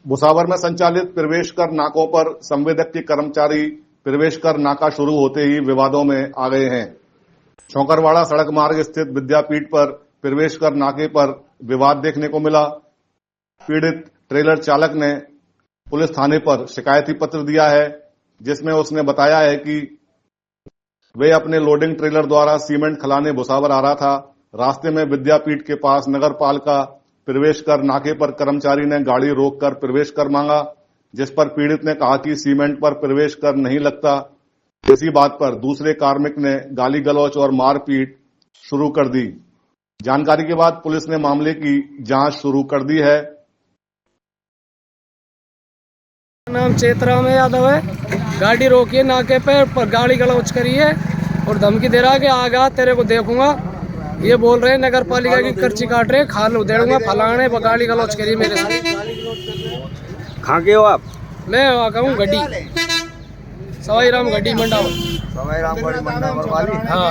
भुसावर में संचालित प्रवेश कर नाकों पर संवेदक के कर्मचारी प्रवेश कर नाका शुरू होते ही विवादों में आ गए हैं। चौकरवाड़ा सड़क मार्ग स्थित विद्यापीठ पर प्रवेश कर नाके पर विवाद देखने को मिला। पीड़ित ट्रेलर चालक ने पुलिस थाने पर शिकायती पत्र दिया है, जिसमें उसने बताया है कि वे अपने लोडिंग ट्रेलर द्वारा सीमेंट खलाने भुसावर आ रहा था। रास्ते में विद्यापीठ के पास नगर पालिका प्रवेश कर नाके पर कर्मचारी ने गाड़ी रोककर प्रवेश कर मांगा, जिस पर पीड़ित ने कहा कि सीमेंट पर प्रवेश कर नहीं लगता। इसी बात पर दूसरे कार्मिक ने गाली गलौच और मारपीट शुरू कर दी। जानकारी के बाद पुलिस ने मामले की जांच शुरू कर दी है। नाम चेतराम यादव है। गाड़ी रोकी नाके पे, गाड़ी गलौच करी है और धमकी दे रहा है कि आगा तेरे को देखूंगा। ये बोल रहे हैं नगर पालिका की पर्ची काट रहे, खा लो दे दूंगा फलाने। गाड़ी गलौच करी मेरे साथ। कहाँ के हो आप? मैं आका हूँ गड्डी, सवाई राम गड्डी मंडावर। सवाई राम गढ़ी मंडावर वाली। हाँ।